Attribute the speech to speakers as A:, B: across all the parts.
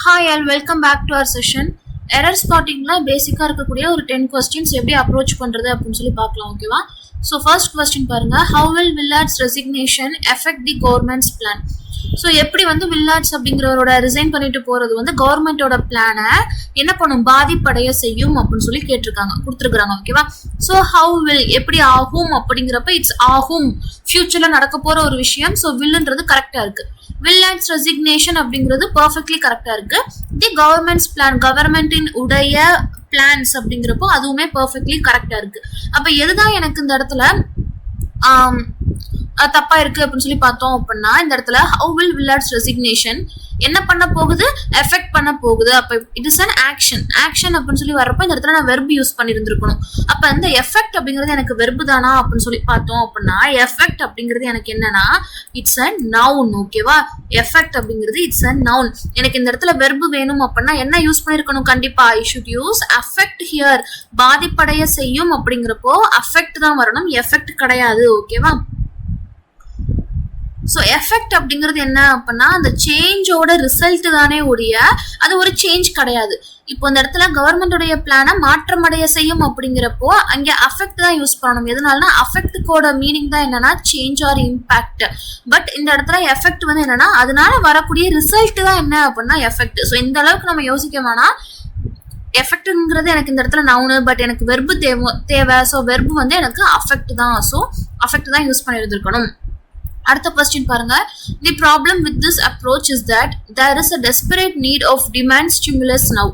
A: Hi all, welcome back to our session. Error spottingல பேசிக்கா இருக்கக்கூடிய ஒரு 10 questions எப்படி அப்ரோச் பண்றது அப்படின்னு சொல்லி பார்க்கலாம். ஓகேவா? ஸோ ஃபர்ஸ்ட் கொஸ்டின் பாருங்க, how will Willard's resignation affect the government's plan? So எப்படி வில்லார்ட்ஸ் அப்படிங்கிறவரோட ரிசைன் பண்ணிட்டு போறது கவர்மெண்டோட பிளானை என்ன பண்ணும், பாதிப்படைய செய்யும் அப்படின்னு சொல்லி கொடுத்துருக்காங்க. ஓகேவா? ஸோ ஹவு வில் எப்படி ஆகும் அப்படிங்கிறப்ப இட்ஸ் ஆகும், ஃபியூச்சர்ல நடக்க போற ஒரு விஷயம். ஸோ வில்லுன்றது கரெக்டா இருக்கு. வில்லார்ட்ஸ் ரெசிக்னேஷன் அப்படிங்கிறது பர்ஃபெக்ட்லி கரெக்டா இருக்கு. தி கவர்மெண்ட்ஸ் பிளான், கவர்மெண்டின் உடைய பிளான்ஸ் அப்படிங்கிறப்போ அதுவுமே பர்ஃபெக்ட்லி கரெக்டா இருக்கு. அப்ப எதுதான் எனக்கு இந்த இடத்துல தப்பா இருக்கு அப்படின்னு சொல்லி பார்த்தோம் அப்படின்னா, இந்த இடத்துல ஹவு வில் வில்லார்ட்ஸ் ரெசிக்னேஷன் என்ன பண்ண போகுது, எஃபெக்ட் பண்ண போகுது. அப்ப it is an action. Action அப்படின்னு சொல்லி வர்றப்ப இந்த இடத்துல நான் வெர்பு யூஸ் பண்ணிருந்திருக்கணும். அப்ப இந்த எஃபெக்ட் அப்படிங்கிறது எனக்கு வெர்பு தானா அப்படின்னு சொல்லி பார்த்தோம் அப்படின்னா, எஃபெக்ட் அப்படிங்கிறது எனக்கு என்னன்னா இட்ஸ் அ நவுன். ஓகேவா? எஃபெக்ட் அப்படிங்கிறது இட்ஸ் அ நவுன். எனக்கு இந்த இடத்துல வெர்பு வேணும் அப்படின்னா என்ன யூஸ் பண்ணிருக்கணும், கண்டிப்பா I should use affect here. பாதிப்படைய செய்யும் அப்படிங்கிறப்போ அஃபெக்ட் தான் வரணும், எஃபெக்ட் கிடையாது. ஓகேவா? ஸோ எஃபெக்ட் அப்படிங்கிறது என்ன அப்படின்னா அந்த சேஞ்சோட ரிசல்ட் தானே ஒழிய அது ஒரு சேஞ்ச் கிடையாது. இப்போ இந்த இடத்துல கவர்மெண்டோடைய பிளானை மாற்றமடைய செய்யும் அப்படிங்கிறப்போ அங்கே அஃபெக்ட் தான் யூஸ் பண்ணணும். எதனாலனா அஃபெக்டுக்கோட மீனிங் தான் என்னன்னா சேஞ்ச் ஆர் இம்பாக்ட். பட் இந்த இடத்துல எஃபெக்ட் என்னன்னா அதனால வரக்கூடிய ரிசல்ட் தான் என்ன அப்படின்னா எஃபெக்ட். ஸோ இந்த அளவுக்கு நம்ம யோசிக்க வேணாம். எஃபெக்ட்ங்கிறது எனக்கு இந்த இடத்துல நவுனு, பட் எனக்கு வெர்பு தேவை. ஸோ வெர்பு எனக்கு அஃபெக்ட் தான். ஸோ அஃபெக்ட் தான் யூஸ் பண்ணி இருந்திருக்கணும். அடுத்த கொஸ்டின் பாருங்க, the problem with this approach is that there is a desperate need of demand stimulus now.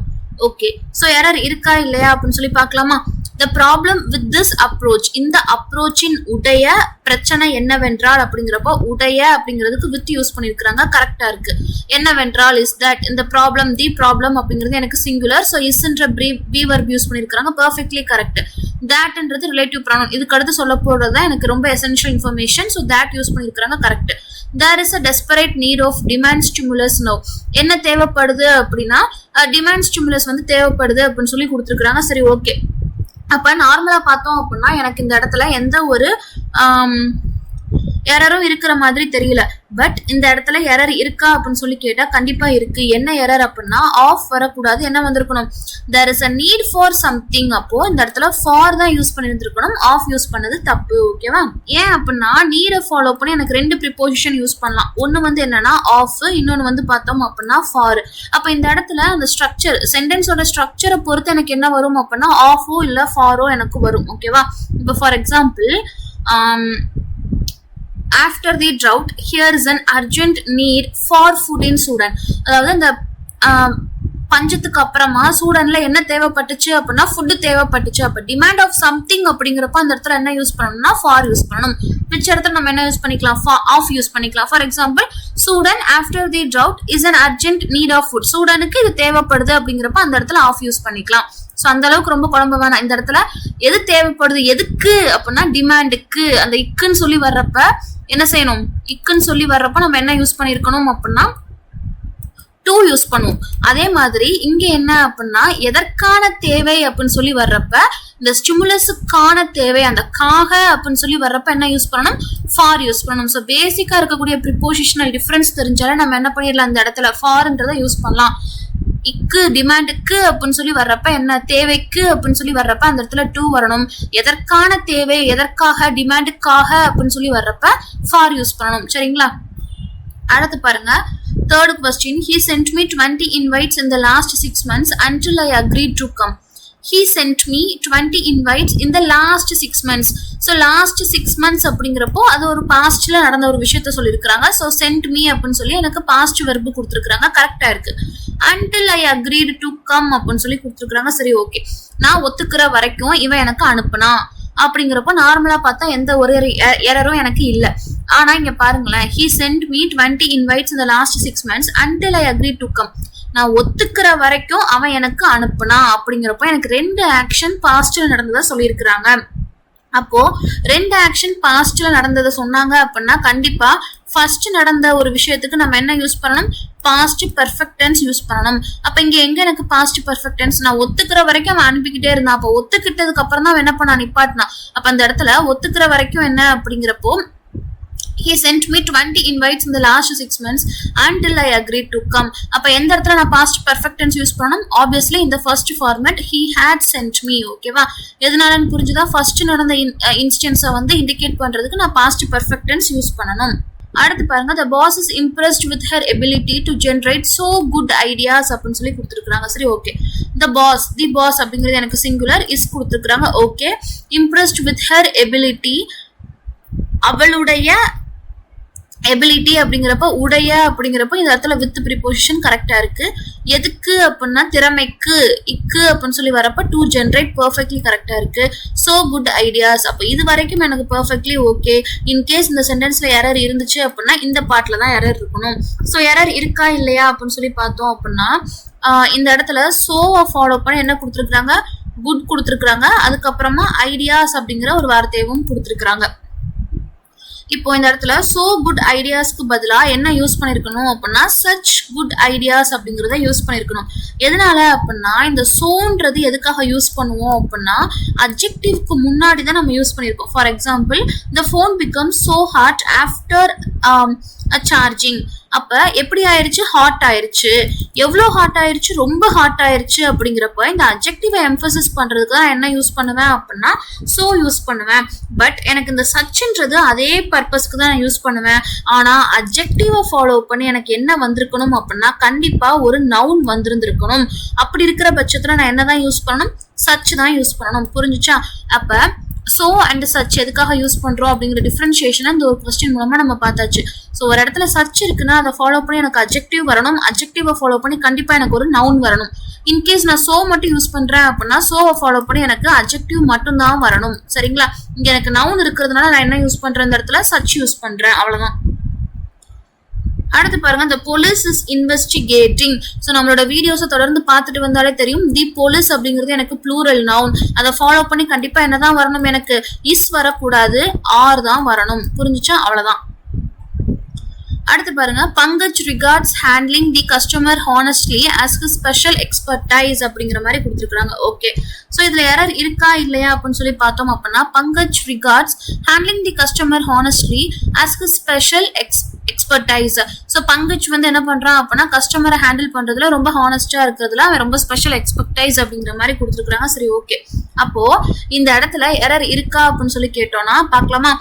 A: Okay, so error இருக்கா இல்லையா அப்படின்னு சொல்லி பார்க்கலாமா? The problem with this approach, இந்த அப்ரோச்சின் உடைய பிரச்சனை என்னவென்றால் அப்படிங்கிறப்போ உடைய அப்படிங்கிறதுக்கு வித் யூஸ் பண்ணிருக்காங்க, கரெக்டா இருக்கு. என்னவென்றால் இஸ் தட், இந்த ப்ராப்ளம் தி ப்ராப்ளம் அப்படிங்கிறது எனக்கு சிங்குலர். ஸோ இஸ்ன்ற பி வர்ப் யூஸ் பண்ணிருக்காங்க, பர்ஃபெக்ட்லி கரெக்ட். தேட்ன்றது ரிலேட்டிவ் ப்ரானவுன், இதுக்கு அடுத்து சொல்ல போறது எனக்கு ரொம்ப essential information. So that use பண்ணிருக்காங்க, correct. There is a desperate need of demand stimulus now. என்ன தேவைப்படுது அப்படின்னா டிமாண்ட் ஸ்டிமுலஸ் தேவைப்படுது அப்படின்னு சொல்லி கொடுத்துருக்காங்க. சரி, ஓகே. அப்ப நார்மலா பார்த்தோம் அப்படின்னா எனக்கு இந்த இடத்துல எந்த ஒரு எரரும் இருக்கிற மாதிரி தெரியல. பட் இந்த இடத்துல எரர் இருக்கா அப்படின்னு சொல்லி கேட்டா கண்டிப்பா இருக்கு. என்ன எரர் அப்படின்னா ஆஃப் வரக்கூடாது, என்ன வந்திருக்கணும், there is a need for something. அப்போ இந்த இடத்துல ஃபார் தான் யூஸ் பண்ணிருந்திருக்கணும், ஆஃப் யூஸ் பண்ணது தப்பு. ஓகேவா? ஏன் அப்படின்னா நீட ஃபாலோ பண்ணி எனக்கு ரெண்டு ப்ரிப்போசிஷன் யூஸ் பண்ணலாம். ஒன்னு என்னன்னா ஆஃப், இன்னொன்னு பார்த்தோம் அப்படின்னா ஃபார். அப்ப இந்த இடத்துல அந்த ஸ்ட்ரக்சர், சென்டென்ஸோட ஸ்ட்ரக்சரை பொறுத்து எனக்கு என்ன வரும் அப்படின்னா ஆஃபோ இல்ல ஃபாரோ எனக்கு வரும். ஓகேவா? இப்போ for example, after the drought here is an urgent need for food in Sudan. அதாவது இந்த பஞ்சத்துக்கு அப்புறமா சூடான்ல என்ன தேவைப்பட்டுச்சு அப்படின்னா ஃபுட் தேவைப்பட்டுச்சு. அப்ப டிமாண்ட் ஆஃப் சம்திங் அப்படிங்கிறப்ப அந்த இடத்துல என்ன யூஸ் பண்ணணும்னா ஃபார் யூஸ் பண்ணணும். மிச்ச இடத்துல நம்ம என்ன யூஸ் பண்ணிக்கலாம், ஆஃப் யூஸ் பண்ணிக்கலாம். For example, Sudan after the drought is an urgent need of food. சூடானுக்கு இது தேவைப்படுது அப்படிங்கிறப்ப அந்த இடத்துல ஆஃப் யூஸ் பண்ணிக்கலாம். ஸோ அந்த அளவுக்கு ரொம்ப குழம்பு வேணாம். இந்த இடத்துல எது தேவைப்படுது, எதுக்கு அப்படின்னா டிமாண்டுக்கு. அந்த இக்குன்னு சொல்லி வர்றப்ப என்ன செய்யணும், இக்குன்னு சொல்லி வர்றப்ப நம்ம என்ன யூஸ் பண்ணிருக்கணும் அப்படின்னா டூ யூஸ் பண்ணுவோம். அதே மாதிரி இங்க என்ன அப்படின்னா எதற்கான தேவை அப்படின்னு சொல்லி வர்றப்ப இந்த ஸ்டிமுலஸுக்கான தேவை, அந்த காக அப்படின்னு சொல்லி வர்றப்ப என்ன யூஸ் பண்ணணும், ஃபார் யூஸ் பண்ணணும். ஸோ பேசிக்கா இருக்கக்கூடிய ப்ரிப்போசிஷனல் டிஃபரன்ஸ் தெரிஞ்சாலே நம்ம என்ன பண்ணிடலாம், இந்த இடத்துல ஃபார்ன்றதை யூஸ் பண்ணலாம். இக்கு டிமாண்டுக்கு அப்படின்னு சொல்லி வர்றப்ப என்ன, தேவைக்கு அப்படின்னு சொல்லி வர்றப்ப அந்த இடத்துல டூ வரணும். எதற்கான தேவை, எதற்காக, டிமாண்டுக்காக அப்படின்னு சொல்லி வர்றப்ப ஃபார் யூஸ் பண்ணணும். சரிங்களா? அடுத்து பாருங்க, third question, he sent me 20 invites in the last 6 months until I agreed to come. He sent me 20 invites in the last 6 months. So last 6 months அப்படிங்கிறப்போ அது ஒரு பாஸ்ட்ல நடந்த ஒரு விஷயத்த சொல்லியிருக்கிறாங்க. ஸோ sent me அப்படின்னு சொல்லி எனக்கு பாஸ்ட் வெர்பு கொடுத்துருக்காங்க, கரெக்டா இருக்கு. until I agreed to come அப்படின்னு சொல்லி கொடுத்துருக்காங்க. சரி, ஓகே. நான் ஒத்துக்கிற வரைக்கும் இவன் எனக்கு அனுப்புனா அப்படிங்கிறப்போ நார்மலா பார்த்தா எந்த ஒரு எரரும் எனக்கு இல்லை. ஆனா இங்க பாருங்களேன், he sent me 20 invites in the last 6 months until I agreed to come. நான் ஒத்துக்கிற வரைக்கும் அவன் எனக்கு அனுப்புனா அப்படிங்கிறப்போ எனக்கு ரெண்டு ஆக்ஷன் பாஸ்ட்ல நடந்ததா சொல்லியிருக்கிறாங்க. அப்போ ரெண்டு ஆக்ஷன் பாஸ்ட்ல நடந்ததை சொன்னாங்க அப்படின்னா கண்டிப்பா ஃபர்ஸ்ட் நடந்த ஒரு விஷயத்துக்கு நம்ம என்ன யூஸ் பண்ணணும், பாஸ்ட் பெர்ஃபெக்ட் டென்ஸ் யூஸ் பண்ணணும். அப்ப இங்க எங்க எனக்கு பாஸ்ட் பெர்ஃபெக்ட் டென்ஸ், நான் ஒத்துக்கிற வரைக்கும் அவன் அனுப்பிக்கிட்டே இருந்தான். அப்போ ஒத்துக்கிட்டதுக்கு அப்புறம் தான் அவன் என்ன பண்ணா, நிப்பாட்டினா. அப்ப அந்த இடத்துல ஒத்துக்கிற வரைக்கும் என்ன அப்படிங்கிறப்போ he sent me 20 invites in the last 6 months until I agreed to come. அப்ப எந்த இடத்துல நான் past perfect tense யூஸ் பண்ணணும்? Obviously in the first format he had sent me. ஓகேவா? எதனாலன்னு புரிஞ்சுதா? ஃபர்ஸ்ட் நடந்த இன்ஸ்டன்ஸை வந்து இண்டிகேட் பண்றதுக்கு நான் past perfect tense யூஸ் பண்ணணும். அடுத்து பாருங்க, the boss is impressed with her ability to generate so good ideas அப்படின்னு சொல்லி கொடுத்துருக்காங்க. சரி, ஓகே. the boss அப்படிங்கிறது எனக்கு சிங்குலர், இஸ் கொடுத்துருக்காங்க. Okay. impressed with her ability, அவளுடைய எபிலிட்டி அப்படிங்கிறப்ப உடைய அப்படிங்கிறப்ப இந்த இடத்துல வித் ப்ரிபோசிஷன் கரெக்டா இருக்கு. எதுக்கு அப்படின்னா திறமைக்கு, இக்கு அப்படின்னு சொல்லி வரப்ப டு ஜென்ரேட் பர்ஃபெக்ட்லி கரெக்டா இருக்கு. சோ குட் ஐடியாஸ், அப்போ இது வரைக்கும் எனக்கு பர்ஃபெக்ட்லி ஓகே. இன்கேஸ் இந்த சென்டென்ஸ்ல எரர் இருந்துச்சு அப்படின்னா இந்த பார்ட்ல தான் எரர் இருக்கணும். ஸோ எரர் இருக்கா இல்லையா அப்படின்னு சொல்லி பார்த்தோம் அப்படின்னா இந்த இடத்துல சோவை ஃபாலோ பண்ணி என்ன கொடுத்துருக்காங்க, குட் கொடுத்துருக்காங்க. அதுக்கப்புறமா ஐடியாஸ் அப்படிங்கிற ஒரு வார்த்தையவும் கொடுத்துருக்காங்க. இப்போ இந்த இடத்துல சோ குட் ஐடியாஸ்க்கு பதிலா என்ன யூஸ் பண்ணிருக்கணும் அப்படின்னா சச் குட் ஐடியாஸ் அப்படிங்கறத யூஸ் பண்ணிருக்கணும். எதனால அப்படின்னா இந்த சோன்றது எதுக்காக யூஸ் பண்ணுவோம் அப்படின்னா அட்ஜெக்டிவ்க்கு முன்னாடி தான் நம்ம யூஸ் பண்ணிருக்கோம். For example, the phone becomes so hot after charging. அப்ப எப்படி ஆயிருச்சு, ஹாட் ஆயிருச்சு. எவ்வளவு ஹாட் ஆயிருச்சு, ரொம்ப ஹாட் ஆயிருச்சு. அப்படிங்கிறப்ப இந்த அட்ஜெக்டிவை எம்பசிஸ் பண்றதுக்கு தான் என்ன யூஸ் பண்ணுவேன் அப்படின்னா சோ யூஸ் பண்ணுவேன். பட் எனக்கு இந்த சச்ன்றது அதே பர்பஸ்க்கு தான் நான் யூஸ் பண்ணுவேன். ஆனா அட்ஜெக்டிவை ஃபாலோ பண்ணி எனக்கு என்ன வந்திருக்கணும் அப்படின்னா கண்டிப்பா ஒரு நவுன் வந்திருந்திருக்கணும். அப்படி இருக்கிற பட்சத்துல நான் என்னதான் யூஸ் பண்ணணும், சச் தான் யூஸ் பண்ணணும். புரிஞ்சுச்சா? அப்ப சோ அண்ட் சச் எதுக்காக யூஸ் பண்றோம் அப்படிங்கிற டிஃபரன்ஷியேஷன் இந்த ஒரு கொஸ்டின் மூலமா நம்ம பார்த்தாச்சு. ஸோ ஒரு இடத்துல சச் இருக்குன்னா அதை ஃபாலோ பண்ணி எனக்கு அட்ஜெக்டிவ் வரணும். அட்ஜெக்டிவை ஃபாலோ பண்ணி கண்டிப்பா எனக்கு ஒரு நவுன் வரணும். இன்கேஸ் நான் சோ மட்டும் யூஸ் பண்றேன் அப்படின்னா சோவை ஃபாலோ பண்ணி எனக்கு அட்ஜெக்டிவ் மட்டும் தான் வரணும். சரிங்களா? இங்க எனக்கு நவுன் இருக்கிறதுனால நான் என்ன யூஸ் பண்றேன், இந்த இடத்துல சச் யூஸ் பண்றேன். அவ்வளவுதான். அடுத்து பாருங்க, the police is investigating. So நம்மளோட வீடியோஸை தொடர்ந்து பார்த்துட்டு வந்தாலே தெரியும், தி போலீஸ் அப்படிங்கிறது எனக்கு ப்ளூரல் நவுன். அதை ஃபாலோ பண்ணி கண்டிப்பா என்னதான் வரணும், எனக்கு இஸ் வரக்கூடாது, ஆர் தான் வரணும். புரிஞ்சுச்சா? அவ்வளவுதான். அடுத்து பாருங்க, Pankaj regards handling the customer honestly as his special expertise அப்படிங்கிற மாதிரி கொடுத்துருக்காங்க. ஓகே. ஸோ இதுல எரர் இருக்கா இல்லையா அப்படின்னு சொல்லி பார்த்தோம் அப்படின்னா Pankaj regards handling the customer honestly as his special expertise. So Pankaj வந்து என்ன பண்றான் அப்படின்னா கஸ்டமரை ஹேண்டில் பண்றதுல ரொம்ப ஹானஸ்டா இருக்கிறதுல அவன் ரொம்ப ஸ்பெஷல் எக்ஸ்பர்டைஸ் அப்படிங்கிற மாதிரி கொடுத்துருக்காங்க. சரி, ஓகே. அப்போ இந்த இடத்துல எரர் இருக்கா அப்படின்னு சொல்லி கேட்டோம்னா பார்க்கலாமா,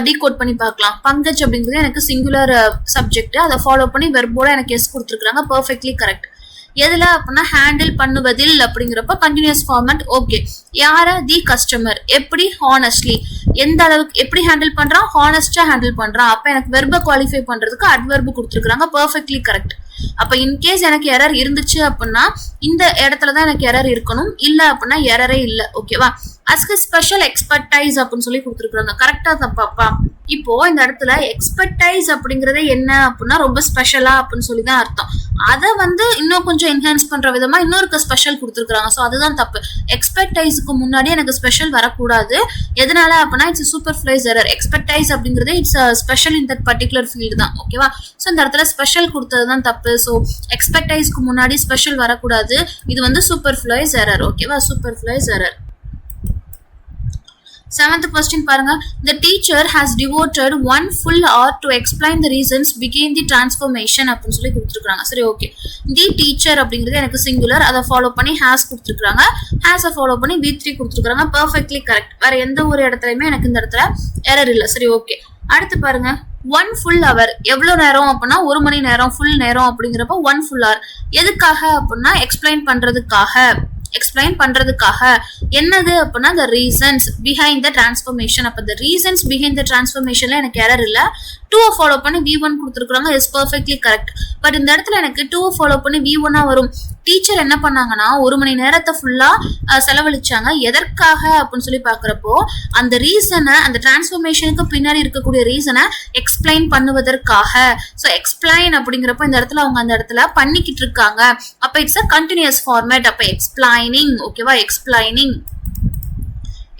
A: டீகோட் பண்ணி பார்க்கலாம். பங்கஜ் அப்படிங்கிறது எனக்கு சிங்குலர் சப்ஜெக்ட், அதை ஃபாலோ பண்ணி வெர்போட எனக்கு எஸ் கொடுத்துருக்காங்க. Perfectly correct. எதுல அப்படின்னா ஹேண்டில் பண்ணுவதில் அப்படிங்கிறப்ப கண்டினியூஸ் ஃபார்மட். ஓகே. யார, தி கஸ்டமர். எப்படி, ஹானஸ்ட்லி. எந்த அளவுக்கு எப்படி ஹேண்டில் பண்றான், ஹானஸ்டா ஹேண்டில் பண்றான். அப்ப எனக்கு வெர்பை குவாலிஃபை பண்றதுக்கு அட்வெர்பு கொடுத்துருக்காங்க. Perfectly correct. அப்ப இன்கேஸ் எனக்கு எரர் இருந்துச்சு அப்படின்னா இந்த இடத்துலதான் எனக்கு எரர் இருக்கணும், இல்ல அப்படின்னா எரரே இல்ல. ஓகேவா? அஸ்கு ஸ்பெஷல் எக்ஸ்பர்டைஸ் அப்படின்னு சொல்லி கொடுத்துருக்காங்க. கரெக்டா தப்பாப்பா? இப்போ இந்த இடத்துல எக்ஸ்பர்டைஸ் அப்படிங்கறது என்ன அப்படின்னா ரொம்ப ஸ்பெஷலா அப்படின்னு சொல்லிதான் அர்த்தம். அதை வந்து இன்னும் கொஞ்சம் என்ஹான்ஸ் பண்ற விதமா இன்னொரு ஸ்பெஷல் கொடுத்துருக்காங்க. ஸோ அதுதான் தப்பு. எக்ஸ்பர்டைஸுக்கு முன்னாடி எனக்கு ஸ்பெஷல் வரக்கூடாது. எதனால அப்படின்னா it's superfluous error. Expertise அப்படிங்கிறது it's special in that particular field தான். ஓகேவா? ஸோ இந்த இடத்துல ஸ்பெஷல் கொடுத்ததுதான் தப்பு. ஸோ எக்ஸ்பர்டைஸ்க்கு முன்னாடி ஸ்பெஷல் வரக்கூடாது. இது வந்து சூப்பர் ஃபிளைஸ் எரர். ஓகேவா? Super flies error. 7th question பாருங்க, the teacher has devoted 1 full hour to explain the reasons behind the transformation அப்படின்னு சொல்லி கொடுத்துருக்காங்க. சரி, ஓகே. தி டீச்சர் அப்படிங்கிறது எனக்கு சிங்குலர், அதை ஃபாலோ பண்ணி ஹேஸ் கொடுத்துருக்காங்க. ஹேஸை ஃபாலோ பண்ணி V3 கொடுத்துருக்காங்க. Perfectly correct. வேற எந்த ஒரு இடத்துலயுமே எனக்கு இந்த இடத்துல எரர் இல்லை. சரி, ஓகே. அடுத்து பாருங்க, 1 full hour எவ்வளவு நேரம் அப்படின்னா 1 மணி நேரம், ஃபுல் நேரம் அப்படிங்கிறப்ப 1 full hour. எதுக்காக அப்படின்னா எக்ஸ்பிளைன் பண்றதுக்காக என்னது அப்படின்னா the reasons behind the transformation. அப்ப the reasons behind the transformationல எனக்கு எரர் இல்ல. 2 ஃபாலோ பண்ணி V1 கொடுத்துருக்காங்க. Is perfectly correct. பட் இந்த இடத்துல எனக்கு 2 ஃபாலோ பண்ணி V1 வரும். டீச்சர் என்ன பண்ணாங்கன்னா 1 மணி நேரத்தை ஃபுல்லா செலவழிச்சாங்க. எதற்காக அப்படின்னு சொல்லி பாக்குறப்போ அந்த ரீசனை, அந்த டிரான்ஸ்ஃபர்மேஷனுக்கு பின்னாடி இருக்கக்கூடிய ரீசனை எக்ஸ்பிளைன் பண்ணுவதற்காக. ஸோ எக்ஸ்பிளைன் அப்படிங்கிறப்ப இந்த இடத்துல அவங்க அந்த இடத்துல பண்ணிக்கிட்டு இருக்காங்க. அப்ப இட்ஸ் அ கண்டினியூஸ் ஃபார்மேட். அப்ப எக்ஸ்பிளைனிங். ஓகேவா?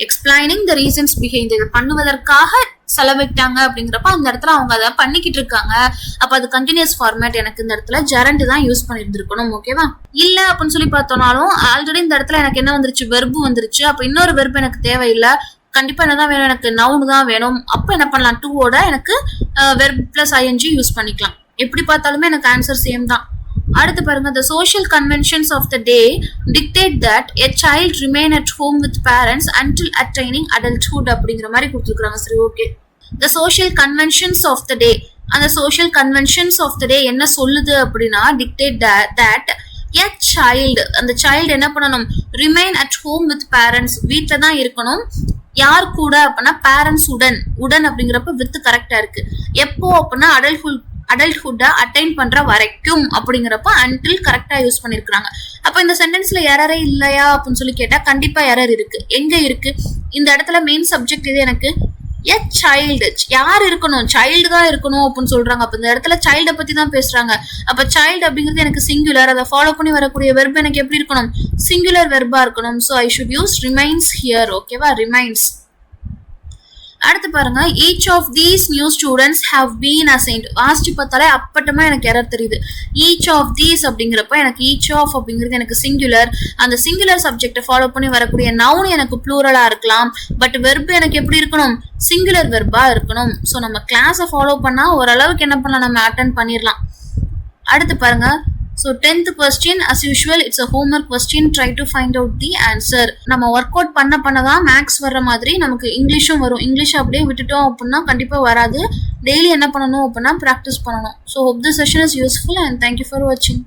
A: Explaining the reasons behind. இது பண்ணுவதற்காக செலவிட்டாங்க அப்படிங்கிறப்ப அந்த இடத்துல அவங்க அதை பண்ணிக்கிட்டு இருக்காங்க. அப்ப அது கண்டினியூஸ் ஃபார்மேட். எனக்கு இந்த இடத்துல ஜெரண்ட் தான் யூஸ் பண்ணிருந்திருக்கணும். ஓகேவா? இல்ல அப்படின்னு சொல்லி பார்த்தோம்னாலும் ஆல்ரெடி இந்த இடத்துல எனக்கு என்ன வந்துருச்சு, வெர்பு வந்துருச்சு. அப்ப இன்னொரு வெர்பு எனக்கு தேவையில்லை. கண்டிப்பா என்னதான் வேணும், எனக்கு நவுன் தான் வேணும். அப்ப என்ன பண்ணலாம், டு ஓட எனக்கு வெர்ப் பிளஸ் ஐஎன்ஜி யூஸ் பண்ணிக்கலாம். எப்படி பார்த்தாலுமே எனக்கு ஆன்சர் சேம் தான். அடுத்து பாருங்க, the social conventions of the day dictate that a child remain at home with parents until attaining adulthood அப்படிங்கிற மாதிரி கொடுத்துருக்காங்க. சரி, okay. the social conventions of the day, அந்த social conventions of the day என்ன சொல்லுது அப்படின்னா, dictate that a child, அந்த child என்ன பண்ணணும், remain at home with parents, வீட்ல தான் இருக்கணும். யார் கூட அப்படின்னா பேரண்ட்ஸ் உடன் அப்படிங்கிறப்ப வித் கரெக்டா இருக்கு. எப்போ அப்படின்னா அடல்ட்ஹுட்டை அட்டைன் பண்ற வரைக்கும் அப்படிங்கிறப்ப அன்டில் கரெக்டா யூஸ் பண்ணிருக்காங்க. அப்ப இந்த சென்டென்ஸ்ல எரரே இல்லையா அப்படின்னு சொல்லி கேட்டா கண்டிப்பா எரர் இருக்கு. எங்க இருக்கு, இந்த இடத்துல மெயின் சப்ஜெக்ட் இது எனக்கு ஏ சைல்டு, யார் இருக்கணும், சைல்டு தான் இருக்கணும் அப்படின்னு சொல்றாங்க. அப்ப இந்த இடத்துல சைல்டை பத்தி தான் பேசுறாங்க. அப்ப சைல்டு அப்படிங்கிறது எனக்கு சிங்குலர், அதை ஃபாலோ பண்ணி வரக்கூடிய வெர்ப் எனக்கு எப்படி இருக்கணும், சிங்குலர் வெர்பா இருக்கணும். So I should use remains here. ஓகேவா, ரிமைன்ஸ். அடுத்து பாருங்க, each of these new students have been assigned. வாசிச்சு பார்த்தாலே அப்பட்டமா எனக்கு எரர் தெரியுது. each of these அப்படிங்கிறப்ப எனக்கு each of அப்படிங்கிறது எனக்கு சிங்குலர், அந்த சிங்குலர் சப்ஜெக்டை ஃபாலோ பண்ணி வரக்கூடிய நவுன் எனக்கு ப்ளூரலா இருக்கலாம். பட் வெர்ப் எனக்கு எப்படி இருக்கணும், சிங்குலர் வெர்பா இருக்கணும். ஸோ நம்ம கிளாஸை ஃபாலோ பண்ணா ஓரளவுக்கு என்ன பண்ணலாம், நம்ம அட்டென்ட் பண்ணிடலாம். அடுத்து பாருங்க, so 10th question as usual it's a homework question, try to find out the answer. நம்ம ஒர்க் அவுட் பண்ணதான் மேக்ஸ் வர்ற மாதிரி நமக்கு இங்கிலீஷும் வரும். இங்கிலீஷ் அப்படியே விட்டுட்டோம் அப்படின்னா கண்டிப்பா வராது. டெய்லி என்ன பண்ணணும் அப்படின்னா ப்ராக்டிஸ் பண்ணணும். So hope this session is useful and thank you for watching.